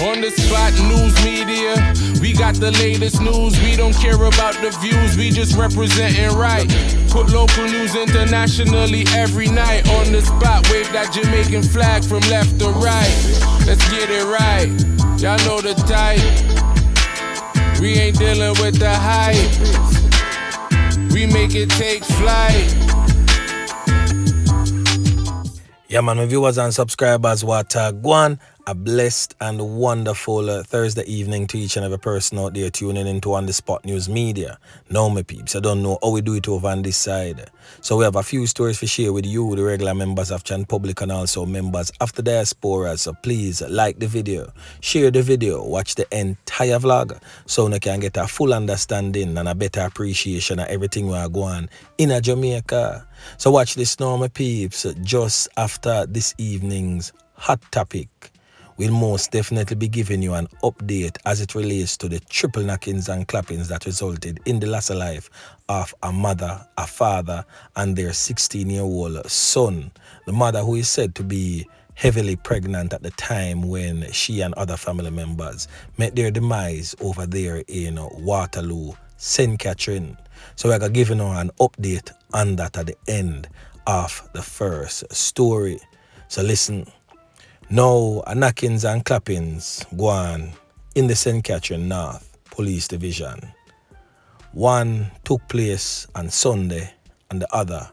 On the spot news media, we got the latest news. We don't care about the views, we just representing right. Put local news internationally every night. On the spot, wave that Jamaican flag from left to right. Let's get it right, y'all know the type. We ain't dealing with the hype, we make it take flight. Yeah, man, my viewers and subscribers, what Guan, a blessed and wonderful Thursday evening to each and every person out there tuning into On The Spot News Media. Now, my peeps, I don't know how we do it over on this side. So we have a few stories to share with you, the regular members of Chan Public and also members of the diaspora. So please like the video, share the video, watch the entire vlog so you can get a full understanding and a better appreciation of everything we are going in a Jamaica. So watch this now, my peeps. Just after this evening's hot topic, we'll most definitely be giving you an update as it relates to the triple knockings and clappings that resulted in the loss of life of a mother, a father, and their 16-year-old son. The mother, who is said to be heavily pregnant at the time when she and other family members met their demise over there in Waterloo, St. Catherine. So we're going to give you an update on that at the end of the first story. So listen. Now, a knockings and clappings go on in the St. Catherine North Police Division. One took place on Sunday and the other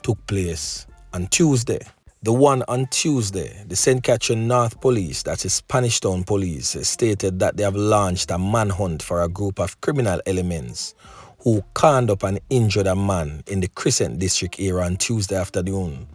took place on Tuesday. The one on Tuesday, the St. Catherine North Police, that's the Spanish Town Police, stated that they have launched a manhunt for a group of criminal elements who conned up and injured a man in the Crescent District area on Tuesday afternoon.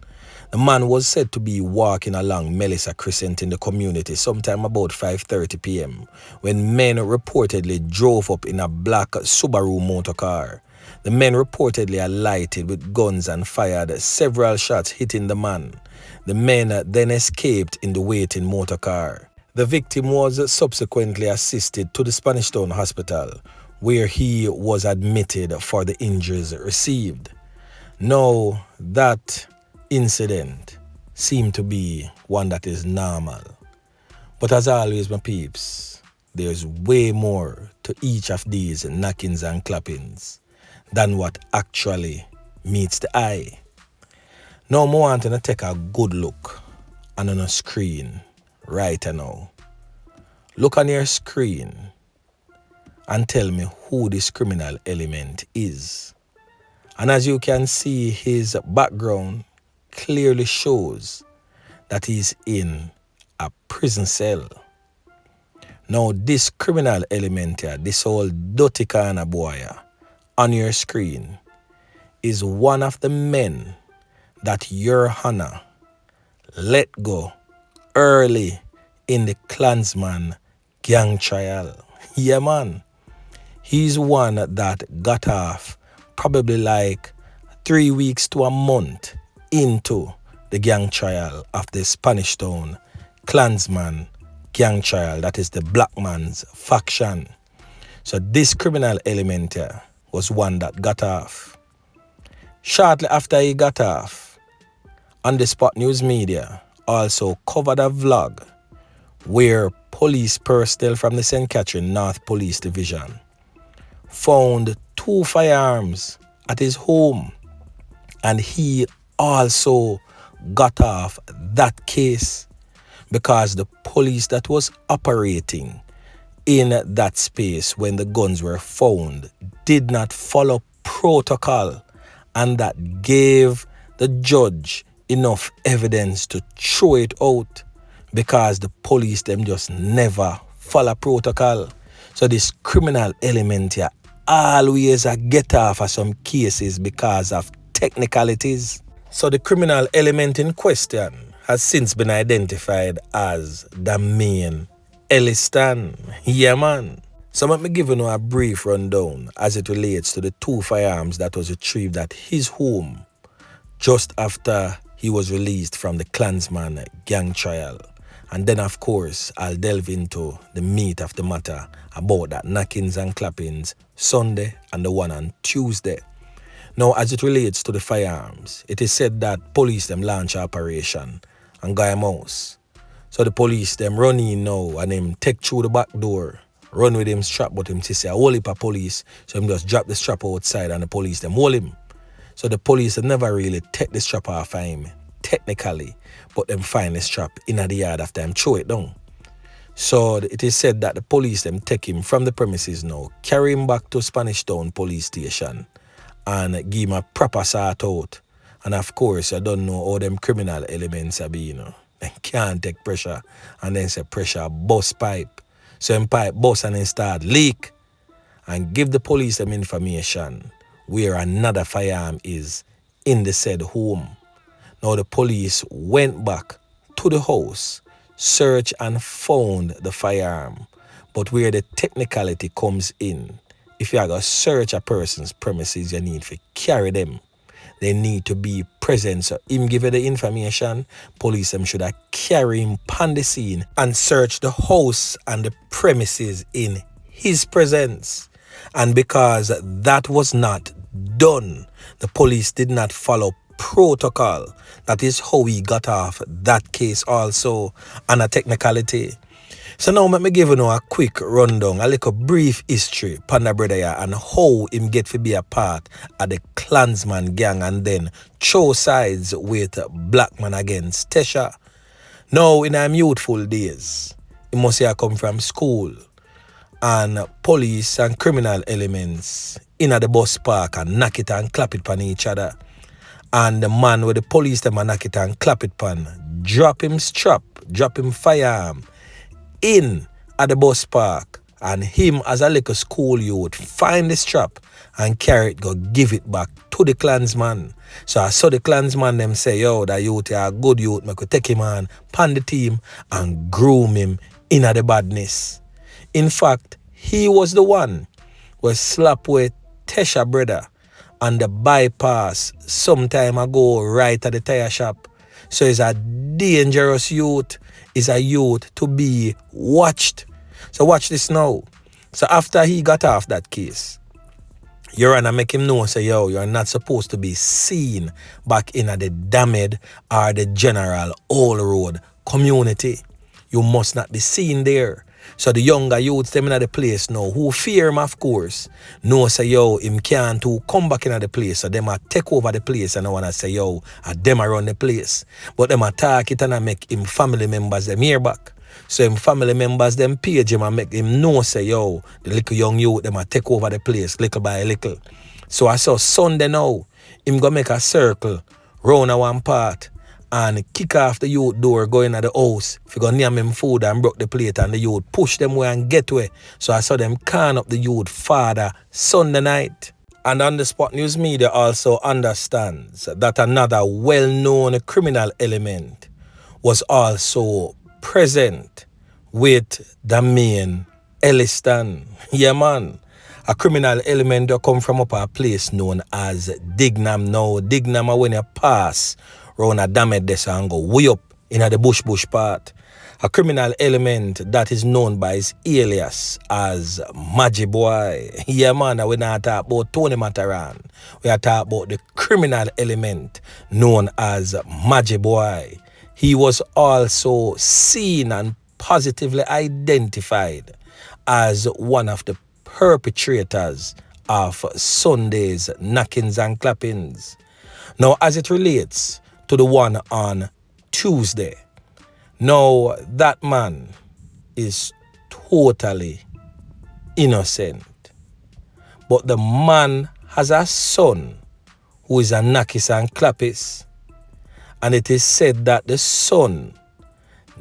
The man was said to be walking along Melissa Crescent in the community sometime about 5:30 p.m. when men reportedly drove up in a black Subaru motor car. The men reportedly alighted with guns and fired several shots hitting the man. The men then escaped in the waiting motor car. The victim was subsequently assisted to the Spanish Town Hospital, where he was admitted for the injuries received. Now, that incident seemed to be one that is normal. But as always, my peeps, there's way more to each of these knockings and clappings than what actually meets the eye. Now, I want to take a good look on a screen right now. Look on your screen and tell me who this criminal element is. And as you can see, his background clearly shows that he's in a prison cell. Now, this criminal element here, this old dirty kind of boy on your screen, is one of the men that Your Honor let go early in the Klansman gang trial. Yeah, man. He's one that got off probably like 3 weeks to a month into the gang trial of the Spanish Town Klansman gang trial, that is the black man's faction. So this criminal element here was one that got off. Shortly after he got off, On The Spot News Media also covered a vlog where police personnel from the St. Catherine North Police Division found 2 firearms at his home, and he also got off that case because the police that was operating in that space when the guns were found did not follow protocol, and that gave the judge enough evidence to throw it out because the police them just never follow protocol. So this criminal element here always get off of some cases because of technicalities. So the criminal element in question has since been identified as Damain, Elliston. Yeah, man. So let me give you a brief rundown as it relates to the 2 firearms that was retrieved at his home just after he was released from the Klansman gang trial. And then, of course, I'll delve into the meat of the matter about that knockings and clappings Sunday and the one on Tuesday. Now, as it relates to the firearms, it is said that police them launch operation and Guy Mouse So the police, them run in now and them take through the back door, run with him strap, but him say a whole heap of police. So him just drop the strap outside and the police, them hold him. So the police have never really take the strap off of him, technically, but them find the strap in the yard after him throw it down. So it is said that the police them take him from the premises now, carry him back to Spanish Town police station and give him a proper sort out. And of course, you don't know how them criminal elements are be, They can't take pressure and then say pressure bust pipe. So them pipe bust and then start leak and give the police them information where another firearm is in the said home. Now the police went back to the house, searched and found the firearm. But where the technicality comes in, if you are going to search a person's premises, you need to carry them. They need to be present. So him give you the information, police them should have carry him on the scene and search the house and the premises in his presence. And because that was not done, the police did not follow protocol. That is how we got off that case also on a technicality. So now let me give you a quick rundown, a little brief history upon the brother here and how him get to be a part of the Klansman gang and then show sides with black man against Tesha. Now in them youthful days, he must have come from school and police and criminal elements in the bus park and knock it and clap it on each other. And the man with the police them and knock it and clap it on, drop him strap, drop him firearm in at the bus park, and him as a little school youth find the strap and carry it, go give it back to the Klansman. So I saw the Klansman them say, yo, that youth a good youth, I could take him on pan the team and groom him in at the badness. In fact, he was the one who slapped with Tesha brother on the bypass some time ago right at the tire shop. So he's a dangerous youth. Is a youth to be watched. So watch this now. So after he got off that case, Your Honor make him know, say, yo, you're not supposed to be seen back in the Damain or the General All Road community. You must not be seen there. So the younger youths, them in the place now, who fear him, of course, know, say, yo, him can't to come back in the place. So them a take over the place and I want to say, yo, them a run the place. But them attack it and I make him family members them hear back. So him family members them page him and make him know, say, yo, the little young youth, them a take over the place little by little. So I saw Sunday now, him go make a circle round a one part and kick off the youth door going at the house. If you go near him food and broke the plate and the youth push them away and get away. So I saw them can up the youth father Sunday night. And on the Spot News Media also understands that another well-known criminal element was also present with Damain, Elliston. Yeah, man. A criminal element that come from up a place known as Dignam. Now, Dignam when you pass round a Damain des and go way up in the bush part. A criminal element that is known by his alias as Magic Boy. Yeah, man, we not talk about Tony Mataran. We are talking about the criminal element known as Magic Boy. He was also seen and positively identified as one of the perpetrators of Sunday's knockings and clappings. Now, as it relates to the one on Tuesday, now that man is totally innocent. But the man has a son who is a Knockist and Klappist. And it is said that the son,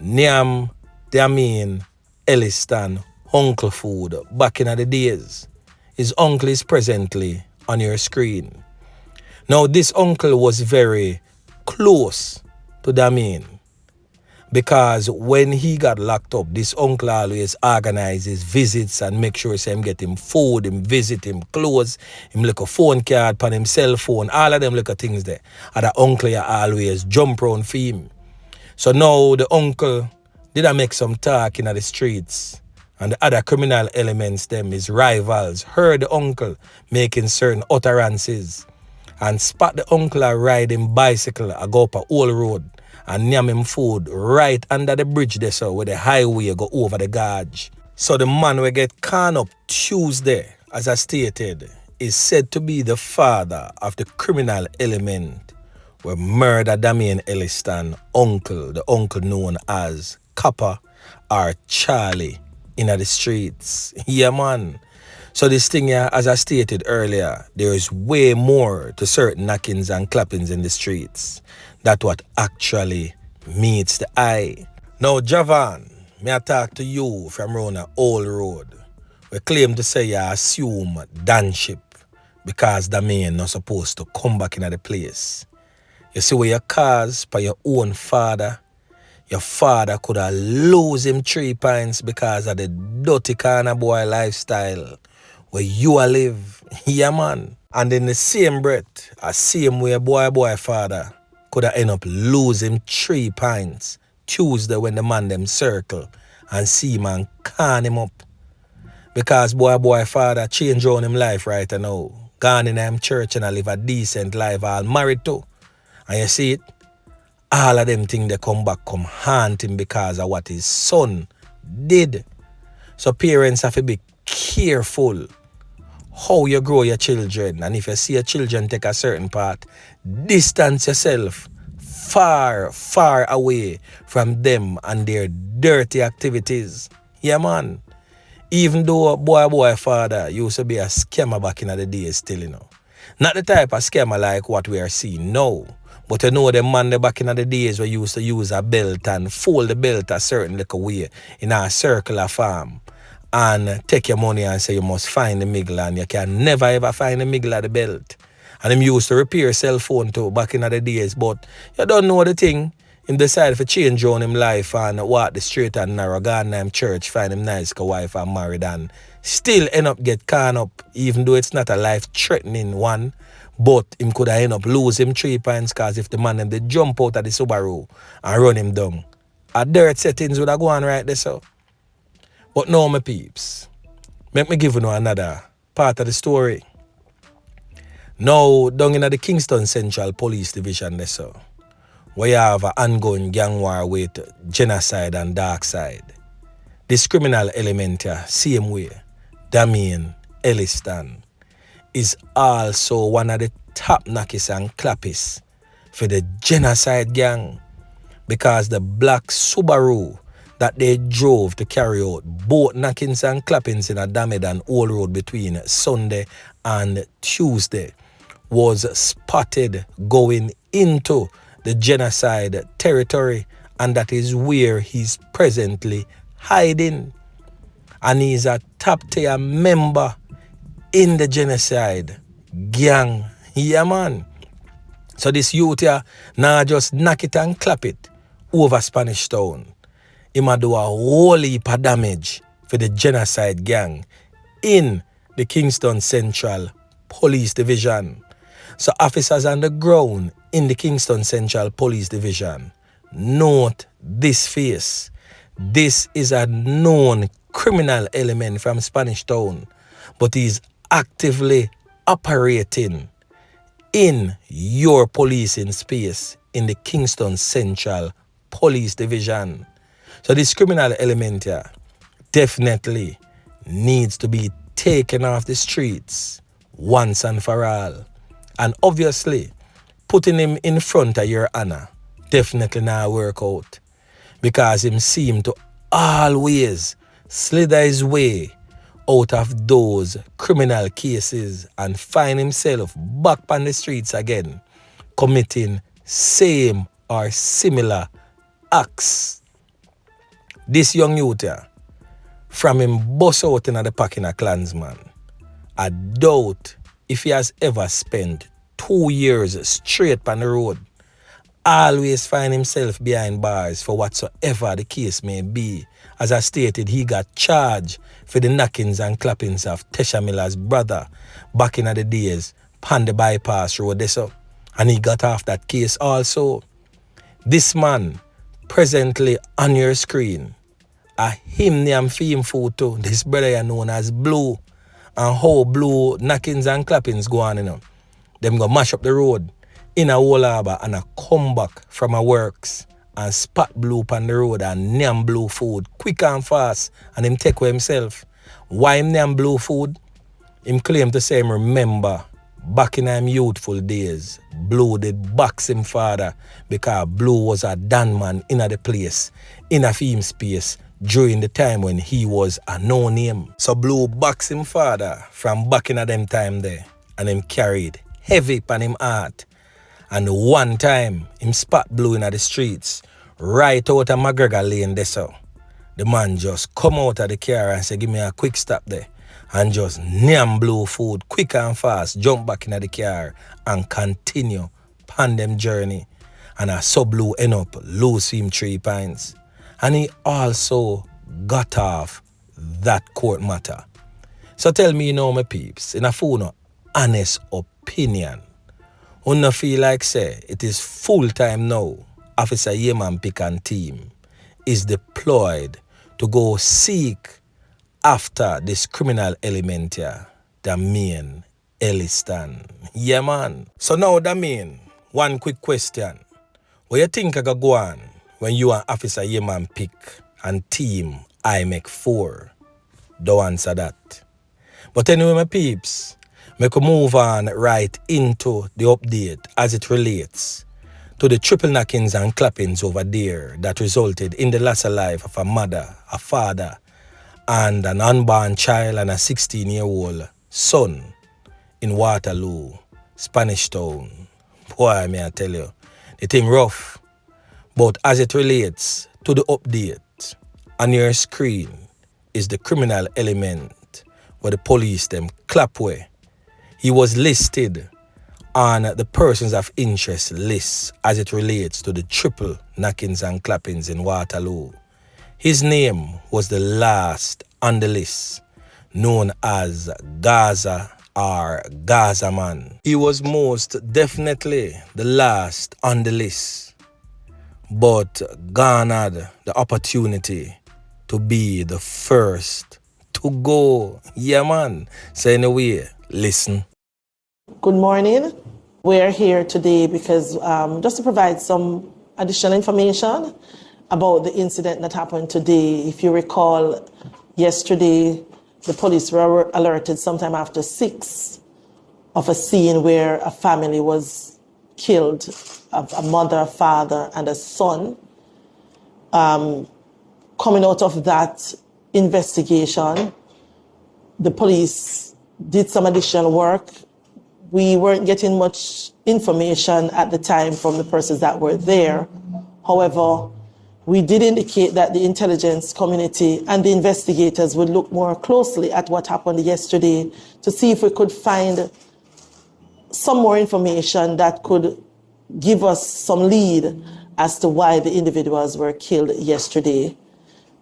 Niam Damain Elliston, Uncle Food, back in the days, his uncle is presently on your screen. Now, this uncle was very close to Damain because when he got locked up, this uncle always organizes visits and make sure him get him food, him visit, him clothes, him look a phone card on him cell phone, all of them little things there. And the uncle always jump around for him. So now the uncle did make some talk in the streets, and the other criminal elements, them his rivals, heard the uncle making certain utterances and spot the uncle riding bicycle, go up a whole road and nyam him food right under the bridge there so where the highway go over the gorge. So the man we get caught up Tuesday, as I stated, is said to be the father of the criminal element where murder Damain Elliston uncle, the uncle known as Copper or Charlie in the streets. Yeah, man. So this thing here, as I stated earlier, there is way more to certain knockings and clappings in the streets. That's what actually meets the eye. Now, Javan, may I talk to you from around the old road. We claim to say you assume danship because Damain not supposed to come back into the place. You see what you cause by your own father. Your father could have lose him 3 pints because of the dirty kind of boy lifestyle where you a live. Yeah, man. And in the same breath, a same way boy father could have end up losing 3 pints Tuesday when the man them circle and see man can him up. Because boy father change on him life right now. Gone in him church and I live a decent life, all married too. And you see it? All of them things they come back, come haunt him because of what his son did. So parents have to be careful how you grow your children. And if you see your children take a certain path, distance yourself far, far away from them and their dirty activities. Yeah, man. Even though boy father used to be a scammer back in the days still, you know. Not the type of scammer like what we are seeing now. But you know the man back in the days we used to use a belt and fold the belt a certain little way in a circular form and take your money and say you must find the middle and you can never ever find the middle of the belt. And him used to repair cell phone too back in the days, but you don't know the thing. Him decided to change on him life and walk the straight and narrow, go in him church, find him nice wife and married and still end up get caught up even though it's not a life-threatening one. But him could have end up lose him 3 pints because if the man them they jump out of the Subaru and run him down, a dirt settings would have gone right there so. But now my peeps, make me give you another part of the story. Now down in the Kingston Central Police Division there so, where you have an ongoing gang war with Genocide and Darkside. This criminal element here, same way, Damain Elliston, is also one of the top Knockist and Clappists for the Genocide gang because the black Subaru that they drove to carry out both knockings and clappings in a Damain and Old Road between Sunday and Tuesday was spotted going into the Genocide territory, and that is where he's presently hiding. And he's a top tier member in the Genocide gang. Yeah, man. So this youth here now just knock it and clap it over Spanish Town. He might do a whole heap of damage for the Genocide gang in the Kingston Central Police Division. So officers on the ground in the Kingston Central Police Division, note this face. This is a known criminal element from Spanish Town, but he's actively operating in your policing space in the Kingston Central Police Division. So this criminal element here definitely needs to be taken off the streets once and for all. And obviously, putting him in front of your honor definitely not work out because him seem to always slither his way out of those criminal cases and find himself back on the streets again, committing same or similar acts. This young youth here, from him bust out in the packing of Klansman, I doubt if he has ever spent 2 years straight on the road, always find himself behind bars for whatsoever the case may be. As I stated, he got charged for the knockings and clappings of Tesha Miller's brother back in the days on the bypass road there so. And he got off that case also. This man presently on your screen, a him name fame photo, this brother is known as Blue. And how Blue knockings and clappings go on, you know. Them go mash up the road in a whole harbor and a come back from a works and spot Blue on the road and name Blue food quick and fast and him take away himself. Why him name Blue food? Him claim to say him remember back in him youthful days, Blue did box him father because Blue was a Damain in the place, in a film space during the time when he was a no name. So Blue box him father from back in them time there and him carried heavy upon him heart. And one time him spot Blue in the streets right out of McGregor Lane there so. The man just come out of the car and say give me a quick stop there. And just name Blue food quick and fast, jump back in the car and continue pan them journey. And I saw Blue end up lose him 3 pints. And he also got off that court matter. So tell me, my peeps, in a full honest opinion, you feel like say it is full time now, Officer Yeman Pick and team is deployed to go seek after this criminal element here, Damain, Elliston. Yeah, man. So now, Damain, one quick question. What you think I go on when you and Officer Yeman Pick and team I make 4? Don't answer that. But anyway, my peeps, we can move on right into the update as it relates to the triple knockings and clappings over there that resulted in the loss of life of a mother, a father, and an unborn child and a 16-year-old son in Waterloo, Spanish Town. Boy, may I tell you, the thing rough. But as it relates to the update, on your screen is the criminal element where the police them clap way. He was listed on the persons of interest list as it relates to the triple knockings and clappings in Waterloo. His name was the last on the list, known as Gaza or Gaza Man. He was most definitely the last on the list, but garnered the opportunity to be the first to go. Yeah, man. So anyway, listen. Good morning. We're here today because just to provide some additional information about the incident that happened today. If you recall, yesterday the police were alerted sometime after 6 of a scene where a family was killed, a mother, father, and a son. Coming out of that investigation, the police did some additional work. We weren't getting much information at the time from the persons that were there. However, we did indicate that the intelligence community and the investigators would look more closely at what happened yesterday to see if we could find some more information that could give us some lead as to why the individuals were killed yesterday.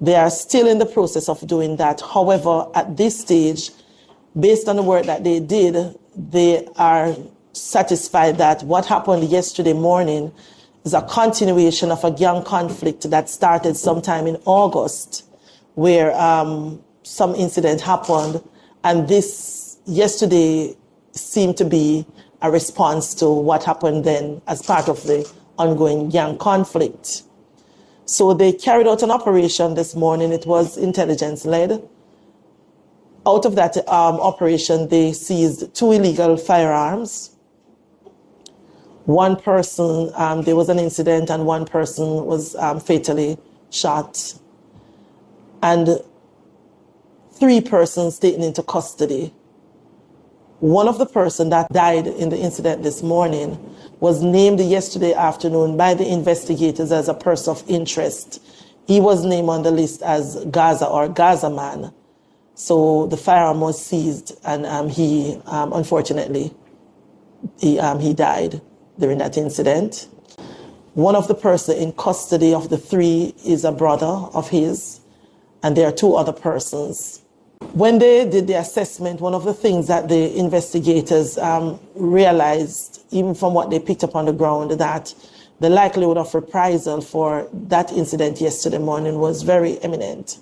They are still in the process of doing that. However, at this stage, based on the work that they did, they are satisfied that what happened yesterday morning is a continuation of a gang conflict that started sometime in August, where some incident happened, and this yesterday seemed to be a response to what happened then as part of the ongoing gang conflict. So they carried out an operation this morning. It was intelligence-led. Out of that operation, they seized 2 illegal firearms. One person, there was an incident and one person was fatally shot. And 3 persons taken into custody. One of the persons that died in the incident this morning was named yesterday afternoon by the investigators as a person of interest. He was named on the list as Gaza or Gaza Man. So the firearm was seized, and he, unfortunately, he died during that incident. One of the persons in custody of the 3 is a brother of his, and there are 2 other persons. When they did the assessment, one of the things that the investigators realized, even from what they picked up on the ground, that the likelihood of reprisal for that incident yesterday morning was very imminent.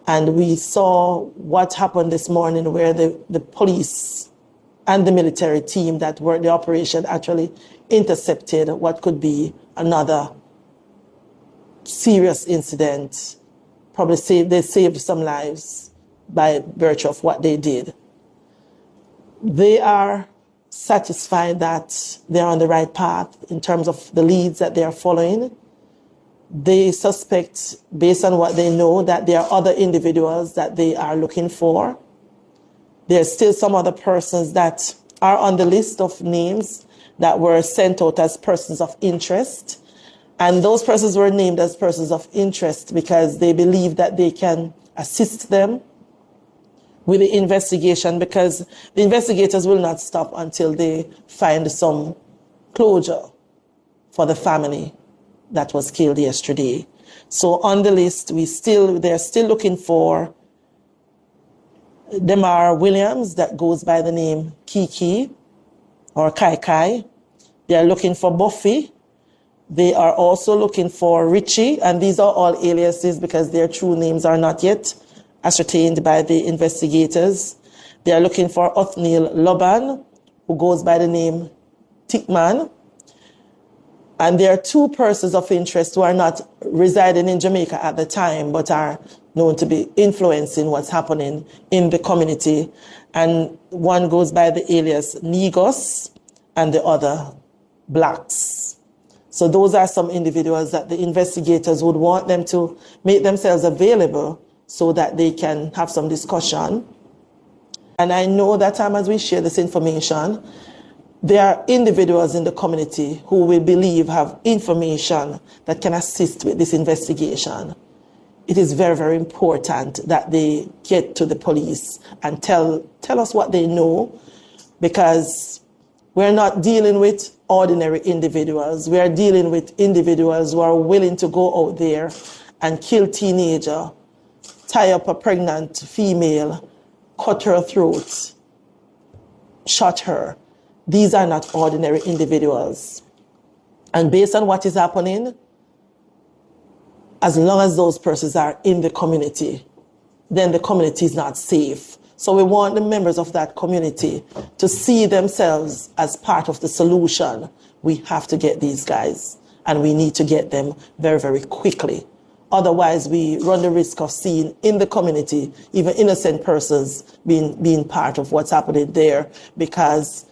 And we saw what happened this morning where the police and the military team that worked the operation actually intercepted what could be another serious incident. Probably they saved some lives by virtue of what they did. They are satisfied that they're on the right path in terms of the leads that they are following. They suspect, based on what they know, that there are other individuals that they are looking for. There's still some other persons that are on the list of names that were sent out as persons of interest. And those persons were named as persons of interest because they believe that they can assist them with the investigation, because the investigators will not stop until they find some closure for the family that was killed yesterday. So on the list, they're still looking for Damain Williams, that goes by the name Kiki or Kai Kai. They are looking for Buffy. They are also looking for Richie, and these are all aliases because their true names are not yet ascertained by the investigators. They are looking for Othniel Loban, who goes by the name Tickman. And there are two persons of interest who are not residing in Jamaica at the time, but are known to be influencing what's happening in the community. And one goes by the alias Negos and the other Blacks. So those are some individuals that the investigators would want them to make themselves available so that they can have some discussion. And I know that as we share this information, there are individuals in the community who we believe have information that can assist with this investigation. It is very, very important that they get to the police and tell us what they know, because we're not dealing with ordinary individuals. We are dealing with individuals who are willing to go out there and kill teenager, tie up a pregnant female, cut her throat, shot her. These are not ordinary individuals. And based on what is happening, as long as those persons are in the community, then the community is not safe. So we want the members of that community to see themselves as part of the solution. We have to get these guys, and we need to get them very, very quickly. Otherwise, we run the risk of seeing in the community even innocent persons being part of what's happening there, because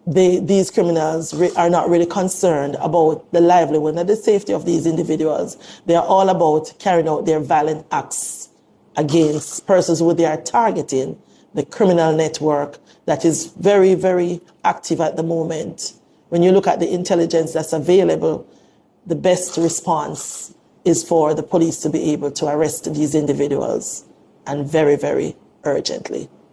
these criminals are not really concerned about the livelihood and the safety of these individuals. They are all about carrying out their violent acts against persons who they are targeting, the criminal network that is very, very active at the moment. When you look at the intelligence that's available, the best response is for the police to be able to arrest these individuals, and very, very urgently.